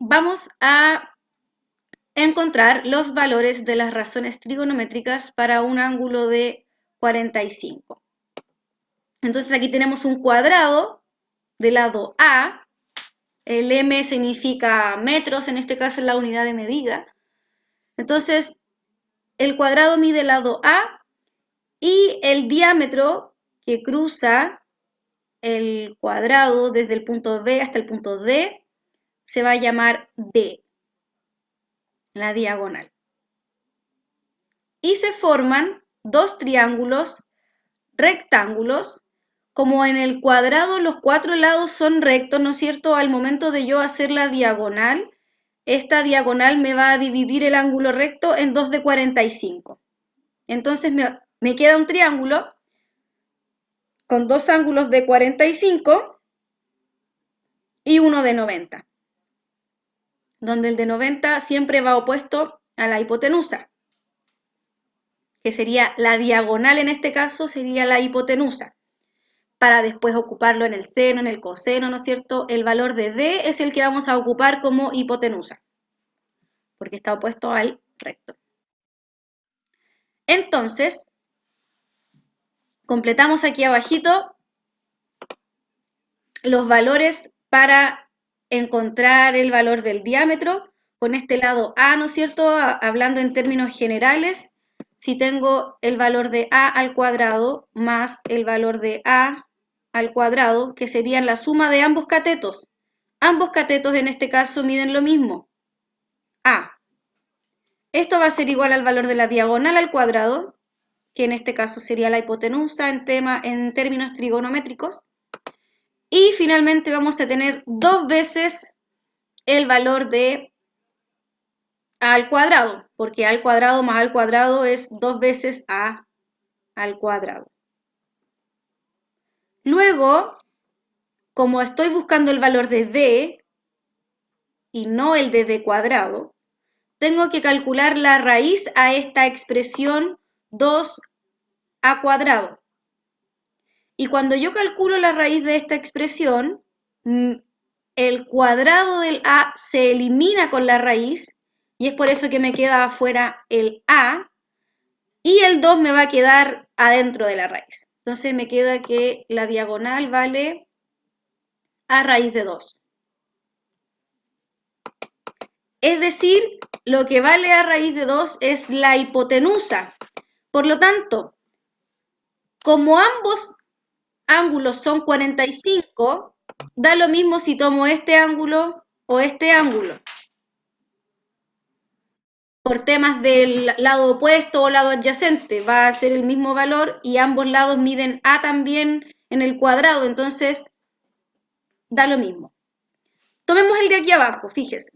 vamos a encontrar los valores de las razones trigonométricas para un ángulo de 45. Entonces aquí tenemos un cuadrado del lado A, el m significa metros, en este caso es la unidad de medida. Entonces, el cuadrado mide el lado A y el diámetro que cruza el cuadrado desde el punto B hasta el punto D se va a llamar D, la diagonal. Y se forman dos triángulos rectángulos. Como en el cuadrado los cuatro lados son rectos, ¿no es cierto? Al momento de yo hacer la diagonal, esta diagonal me va a dividir el ángulo recto en 2 de 45. Entonces me queda un triángulo con dos ángulos de 45 y uno de 90, donde el de 90 siempre va opuesto a la hipotenusa, que sería la diagonal, en este caso sería la hipotenusa, para después ocuparlo en el seno, en el coseno, ¿no es cierto? El valor de D es el que vamos a ocupar como hipotenusa, porque está opuesto al recto. Entonces, completamos aquí abajito los valores para encontrar el valor del diámetro con este lado A, ¿no es cierto? Hablando en términos generales, si tengo el valor de A al cuadrado más el valor de A al cuadrado, que serían la suma de ambos catetos. Ambos catetos en este caso miden lo mismo, A. Esto va a ser igual al valor de la diagonal al cuadrado, que en este caso sería la hipotenusa en términos trigonométricos. Y finalmente vamos a tener dos veces el valor de A al cuadrado, porque A al cuadrado más A al cuadrado es dos veces A al cuadrado. Luego, como estoy buscando el valor de D y no el de D cuadrado, tengo que calcular la raíz a esta expresión 2A cuadrado. Y cuando yo calculo la raíz de esta expresión, el cuadrado del A se elimina con la raíz y es por eso que me queda afuera el A y el 2 me va a quedar adentro de la raíz. Entonces me queda que la diagonal vale A raíz de 2. Es decir, lo que vale A raíz de 2 es la hipotenusa. Por lo tanto, como ambos ángulos son 45, da lo mismo si tomo este ángulo o este ángulo. Por temas del lado opuesto o lado adyacente, va a ser el mismo valor y ambos lados miden A también en el cuadrado, entonces da lo mismo. Tomemos el de aquí abajo, fíjese.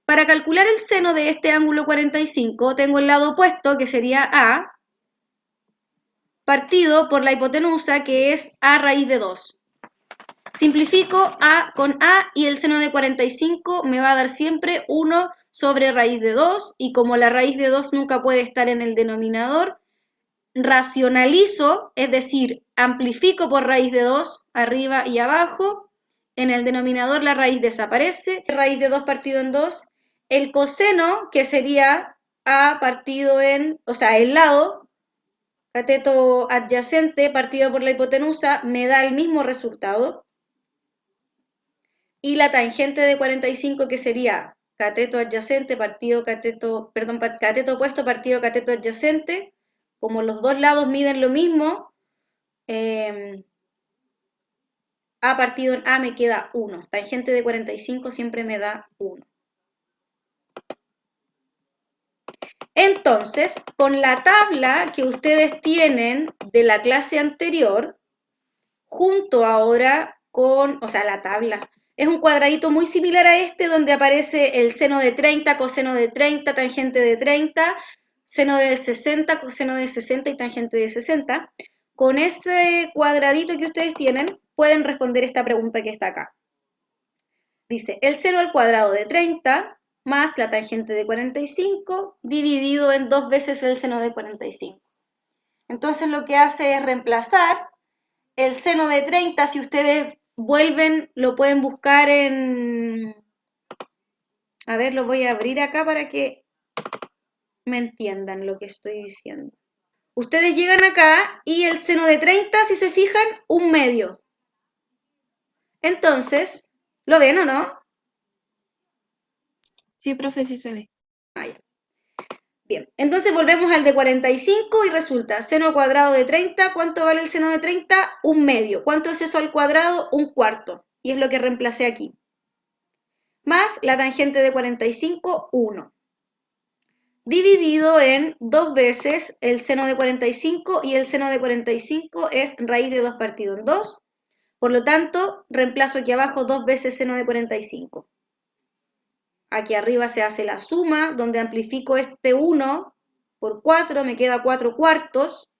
Para calcular el seno de este ángulo 45, tengo el lado opuesto, que sería A, partido por la hipotenusa, que es A raíz de 2. Simplifico A con A y el seno de 45 me va a dar siempre 1 sobre raíz de 2 y como la raíz de 2 nunca puede estar en el denominador, racionalizo, es decir, amplifico por raíz de 2 arriba y abajo, en el denominador la raíz desaparece, raíz de 2 partido en 2, el coseno, que sería A partido en, o sea, el lado, cateto adyacente partido por la hipotenusa, me da el mismo resultado. Y la tangente de 45, que sería cateto adyacente partido cateto, perdón, cateto opuesto partido cateto adyacente, como los dos lados miden lo mismo, A partido en A me queda 1. Tangente de 45 siempre me da 1. Entonces, con la tabla que ustedes tienen de la clase anterior, junto ahora con, o sea, la tabla, es un cuadradito muy similar a este donde aparece el seno de 30, coseno de 30, tangente de 30, seno de 60, coseno de 60 y tangente de 60. Con ese cuadradito que ustedes tienen, pueden responder esta pregunta que está acá. Dice, el seno al cuadrado de 30 más la tangente de 45 dividido en 2 veces el seno de 45. Entonces lo que hace es reemplazar el seno de 30, si ustedes vuelven, lo pueden buscar en A ver, lo voy a abrir acá para que me entiendan lo que estoy diciendo. Ustedes llegan acá y el seno de 30, si se fijan, 1/2. Entonces, ¿lo ven o no? Sí, profe, sí se ve. Ah, ya. Bien, entonces volvemos al de 45 y resulta seno cuadrado de 30. ¿Cuánto vale el seno de 30? 1/2. ¿Cuánto es eso al cuadrado? 1/4. Y es lo que reemplacé aquí. Más la tangente de 45, 1. Dividido en 2 veces el seno de 45 y el seno de 45 es raíz de 2 partido en 2. Por lo tanto, reemplazo aquí abajo 2 veces seno de 45. Aquí arriba se hace la suma, donde amplifico este 1 por 4, me queda 4 cuartos.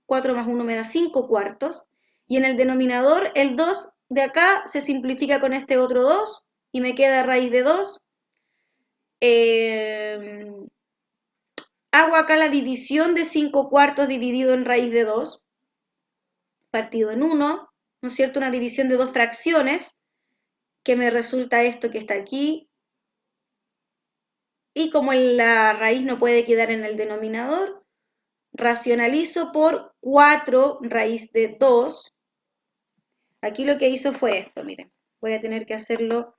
4 más 1 me da 5 cuartos. Y en el denominador, el 2 de acá se simplifica con este otro 2 y me queda raíz de 2. Hago acá la división de 5 cuartos dividido en raíz de 2, partido en 1, ¿no es cierto? Una división de 2 fracciones, que me resulta esto que está aquí. Y como la raíz no puede quedar en el denominador, racionalizo por 4 raíz de 2. Aquí lo que hizo fue esto, miren. Voy a tener que hacerlo,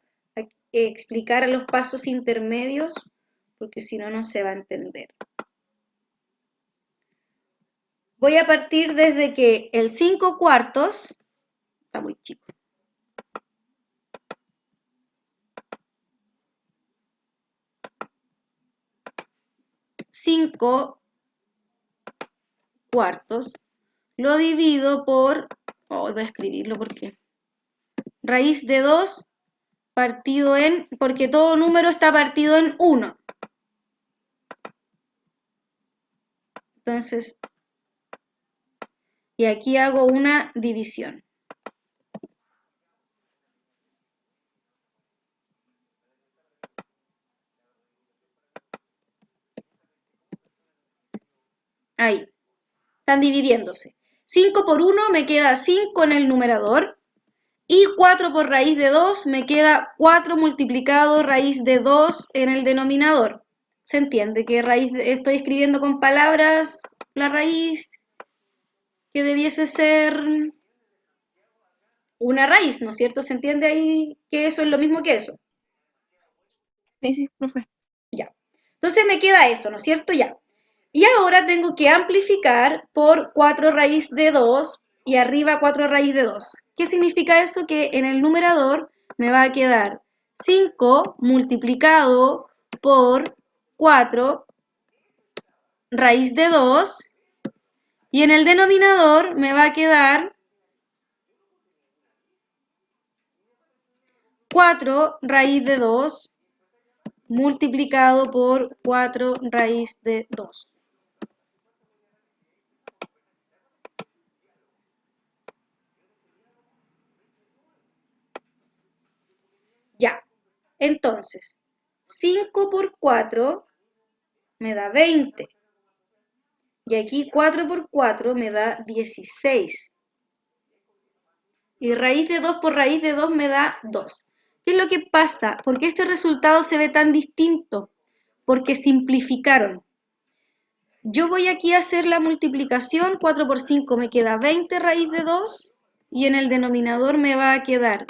explicar los pasos intermedios, porque si no, no se va a entender. Voy a partir desde que el 5 cuartos, está muy chico, 5 cuartos, lo divido por, voy a escribirlo porque, raíz de 2 partido en, porque todo número está partido en 1. Entonces, y aquí hago una división. Ahí, están dividiéndose. 5 por 1 me queda 5 en el numerador y 4 por raíz de 2 me queda 4 multiplicado raíz de 2 en el denominador. ¿Se entiende que estoy escribiendo con palabras la raíz que debiese ser una raíz, ¿no es cierto? ¿Se entiende ahí que eso es lo mismo que eso? Sí, sí, profe. Ya. Entonces me queda eso, ¿no es cierto? Ya. Y ahora tengo que amplificar por 4 raíz de 2 y arriba 4 raíz de 2. ¿Qué significa eso? Que en el numerador me va a quedar 5 multiplicado por 4 raíz de 2 y en el denominador me va a quedar 4 raíz de 2 multiplicado por 4 raíz de 2. Ya, entonces, 5 por 4 me da 20. Y aquí 4 por 4 me da 16. Y raíz de 2 por raíz de 2 me da 2. ¿Qué es lo que pasa? ¿Por qué este resultado se ve tan distinto? Porque simplificaron. Yo voy aquí a hacer la multiplicación, 4 por 5 me queda 20 raíz de 2 y en el denominador me va a quedar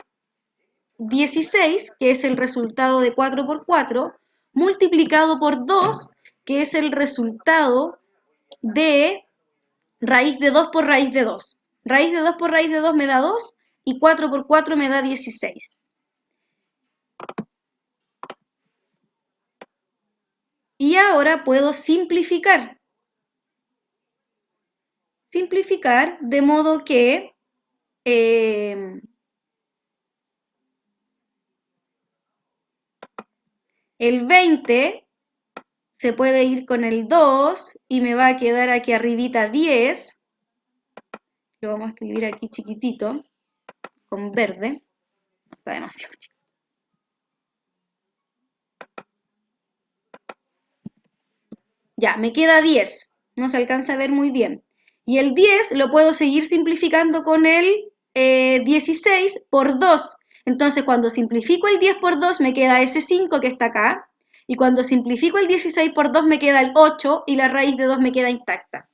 16, que es el resultado de 4 por 4, multiplicado por 2, que es el resultado de raíz de 2 por raíz de 2. Raíz de 2 por raíz de 2 me da 2 y 4 por 4 me da 16. Y ahora puedo simplificar. Simplificar de modo que el 20 se puede ir con el 2 y me va a quedar aquí arribita 10. Lo vamos a escribir aquí chiquitito, con verde. Está demasiado chico. Ya, me queda 10. No se alcanza a ver muy bien. Y el 10 lo puedo seguir simplificando con el 16 por 2. Entonces, cuando simplifico el 10 por 2 me queda ese 5 que está acá, y cuando simplifico el 16 por 2 me queda el 8 y la raíz de 2 me queda intacta.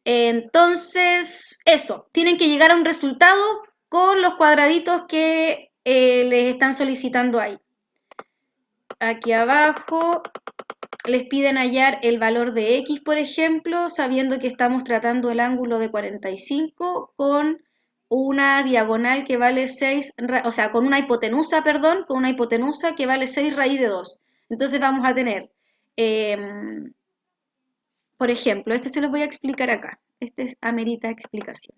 Entonces, eso, tienen que llegar a un resultado con los cuadraditos que les están solicitando ahí. Aquí abajo les piden hallar el valor de x, por ejemplo, sabiendo que estamos tratando el ángulo de 45 con una diagonal que vale 6, o sea, con una hipotenusa, perdón, con una hipotenusa que vale 6 raíz de 2. Entonces vamos a tener, por ejemplo, este se los voy a explicar acá. Este amerita explicación.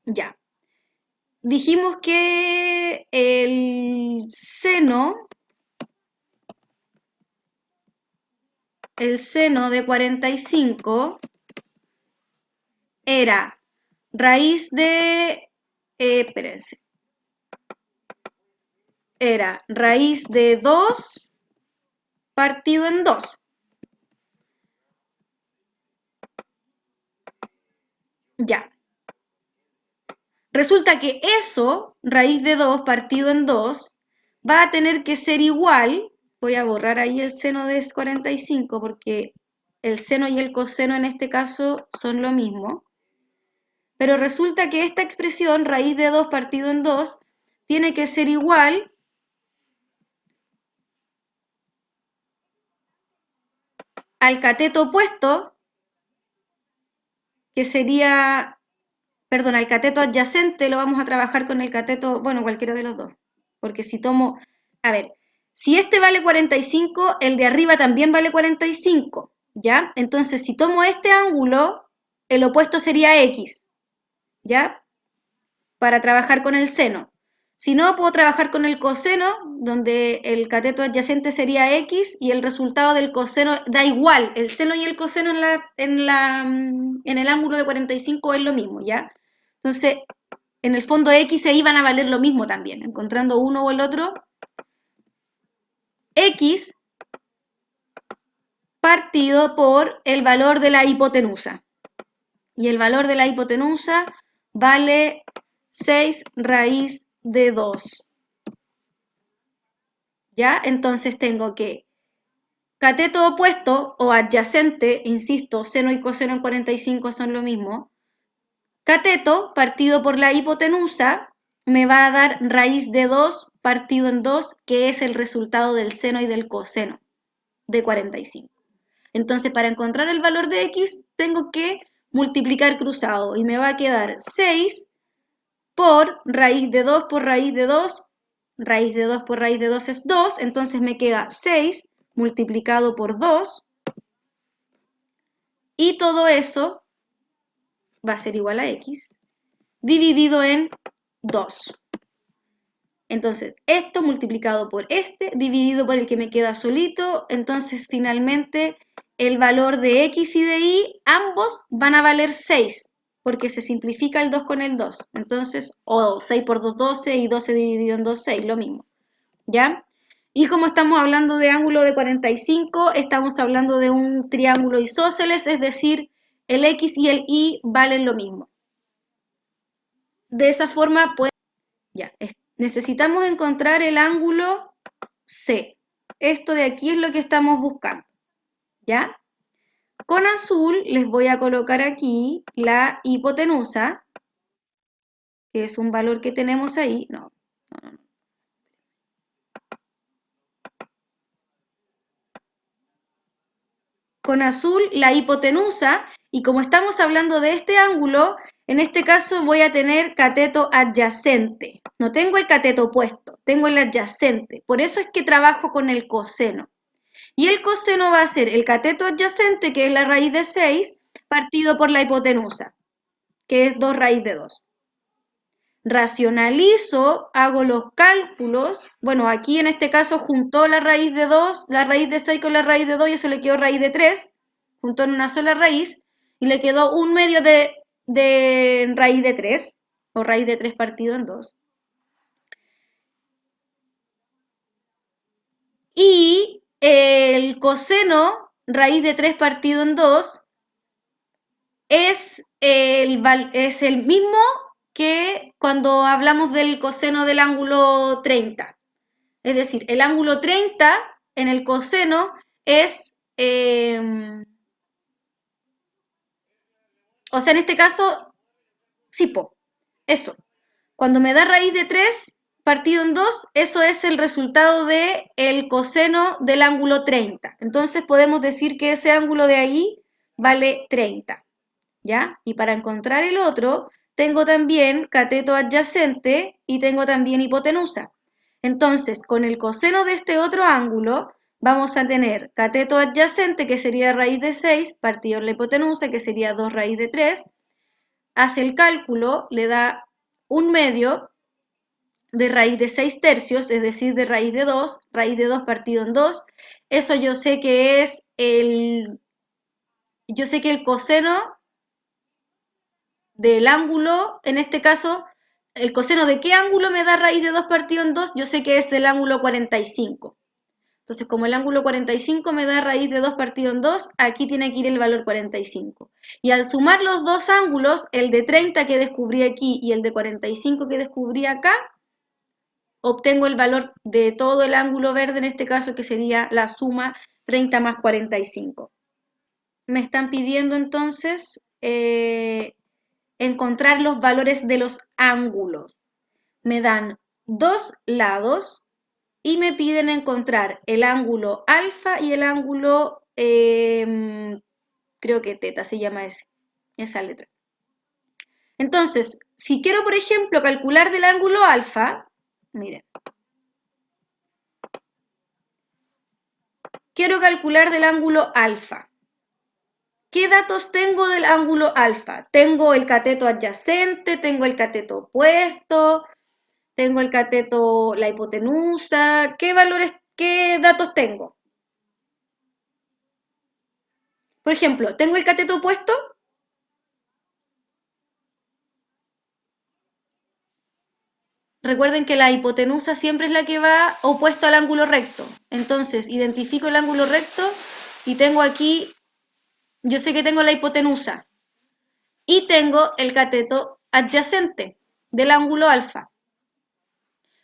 Ya. Dijimos que el seno de 45 era raíz de, espérense, era raíz de 2 partido en 2. Ya. Resulta que eso, raíz de 2 partido en 2, va a tener que ser igual, voy a borrar ahí el seno de 45 porque el seno y el coseno en este caso son lo mismo, pero resulta que esta expresión, raíz de 2 partido en 2, tiene que ser igual al cateto opuesto, que sería, perdón, al cateto adyacente, lo vamos a trabajar con el cateto, bueno, cualquiera de los dos, porque si tomo, a ver, si este vale 45, el de arriba también vale 45, ¿ya? Entonces, si tomo este ángulo, el opuesto sería x, ¿ya? Para trabajar con el seno. Si no, puedo trabajar con el coseno, donde el cateto adyacente sería x y el resultado del coseno da igual. El seno y el coseno en el ángulo de 45 es lo mismo, ¿ya? Entonces, en el fondo x e y van a valer lo mismo también, encontrando uno o el otro. X partido por el valor de la hipotenusa. Y el valor de la hipotenusa vale 6 raíz de 2. ¿Ya? Entonces tengo que cateto opuesto o adyacente, insisto, seno y coseno en 45 son lo mismo. Cateto partido por la hipotenusa me va a dar raíz de 2 partido en 2, que es el resultado del seno y del coseno de 45. Entonces, para encontrar el valor de x, tengo que multiplicar cruzado y me va a quedar 6 por raíz de 2 por raíz de 2. Raíz de 2 por raíz de 2 es 2, entonces me queda 6 multiplicado por 2. Y todo eso va a ser igual a x dividido en 2. Entonces, esto multiplicado por este, dividido por el que me queda solito, entonces finalmente el valor de x y de y, ambos van a valer 6, porque se simplifica el 2 con el 2. Entonces, o 6 por 2, 12, y 12 dividido en 2, 6, lo mismo. ¿Ya? Y como estamos hablando de ángulo de 45, estamos hablando de un triángulo isósceles, es decir, el x y el y valen lo mismo. De esa forma, pues, ya, necesitamos encontrar el ángulo C. Esto de aquí es lo que estamos buscando, ¿ya? Con azul les voy a colocar aquí la hipotenusa, que es un valor que tenemos ahí. No. Con azul la hipotenusa, y como estamos hablando de este ángulo, en este caso voy a tener cateto adyacente. No tengo el cateto opuesto, tengo el adyacente. Por eso es que trabajo con el coseno. Y el coseno va a ser el cateto adyacente, que es la raíz de 6, partido por la hipotenusa, que es 2 raíz de 2. Racionalizo, hago los cálculos. Bueno, aquí en este caso juntó la raíz de 2, la raíz de 6 con la raíz de 2 y eso le quedó raíz de 3. Juntó en una sola raíz y le quedó un medio de raíz de 3, o raíz de 3 partido en 2. Y el coseno, raíz de 3 partido en 2, es el mismo que cuando hablamos del coseno del ángulo 30. Es decir, el ángulo 30 en el coseno es, o sea, en este caso, sí, eso. Cuando me da raíz de 3 partido en 2, eso es el resultado del coseno del ángulo 30. Entonces podemos decir que ese ángulo de ahí vale 30. ¿Ya? Y para encontrar el otro, tengo también cateto adyacente y tengo también hipotenusa. Entonces, con el coseno de este otro ángulo, vamos a tener cateto adyacente, que sería raíz de 6, partido en la hipotenusa, que sería 2 raíz de 3. Hace el cálculo, le da 1/2 de raíz de 6 tercios, es decir, de raíz de 2 partido en 2. Eso yo sé que es el coseno del ángulo, en este caso, el coseno de qué ángulo me da raíz de 2 partido en 2, yo sé que es del ángulo 45. Entonces, como el ángulo 45 me da raíz de 2 partido en 2, aquí tiene que ir el valor 45. Y al sumar los dos ángulos, el de 30 que descubrí aquí y el de 45 que descubrí acá, obtengo el valor de todo el ángulo verde, en este caso, que sería la suma 30 más 45. Me están pidiendo entonces encontrar los valores de los ángulos. Me dan dos lados y me piden encontrar el ángulo alfa y el ángulo, creo que teta se llama esa letra. Entonces, si quiero, por ejemplo, calcular del ángulo alfa, miren, quiero calcular del ángulo alfa. ¿Qué datos tengo del ángulo alfa? Tengo el cateto adyacente, tengo el cateto opuesto, tengo el cateto, la hipotenusa. ¿Qué datos tengo? Por ejemplo, tengo el cateto opuesto. Recuerden que la hipotenusa siempre es la que va opuesto al ángulo recto. Entonces, identifico el ángulo recto y tengo aquí, yo sé que tengo la hipotenusa. Y tengo el cateto adyacente del ángulo alfa.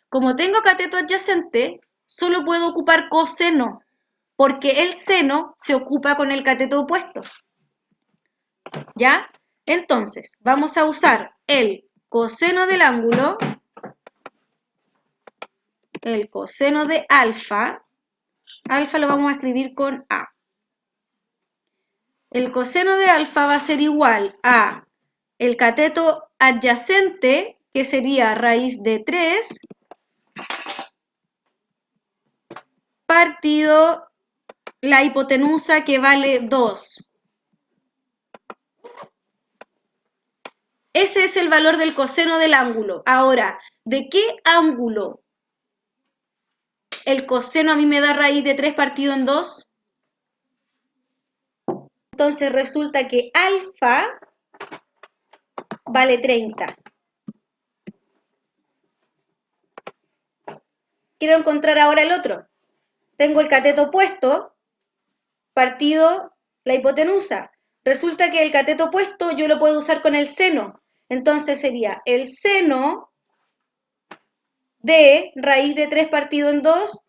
Como tengo cateto adyacente, solo puedo ocupar coseno, porque el seno se ocupa con el cateto opuesto. ¿Ya? Entonces, vamos a usar el coseno del ángulo, el coseno de alfa. Alfa lo vamos a escribir con A. El coseno de alfa va a ser igual a el cateto adyacente, que sería raíz de 3, partido la hipotenusa, que vale 2. Ese es el valor del coseno del ángulo. Ahora, ¿de qué ángulo el coseno a mí me da raíz de 3 partido en 2? Entonces resulta que alfa vale 30. Quiero encontrar ahora el otro. Tengo el cateto opuesto partido la hipotenusa. Resulta que el cateto opuesto yo lo puedo usar con el seno. Entonces sería el seno de raíz de 3 partido en 2.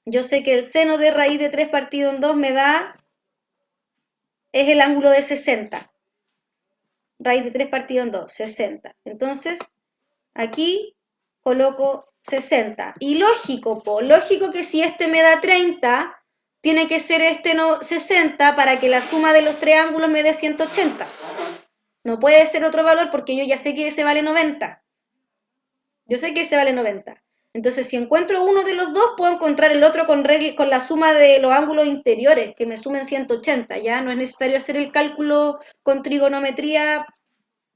Yo sé que el seno de raíz de 3 partido en 2 me da, es el ángulo de 60. Raíz de 3 partido en 2, 60. Entonces, aquí coloco 60. Y lógico, lógico que si este me da 30, tiene que ser este 60 para que la suma de los tres ángulos me dé 180. No puede ser otro valor porque yo ya sé que ese vale 90. Yo sé que ese vale 90. Entonces, si encuentro uno de los dos, puedo encontrar el otro con la suma de los ángulos interiores, que me sumen 180. Ya no es necesario hacer el cálculo con trigonometría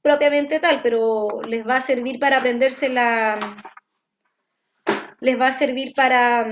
propiamente tal, pero les va a servir para aprenderse les va a servir para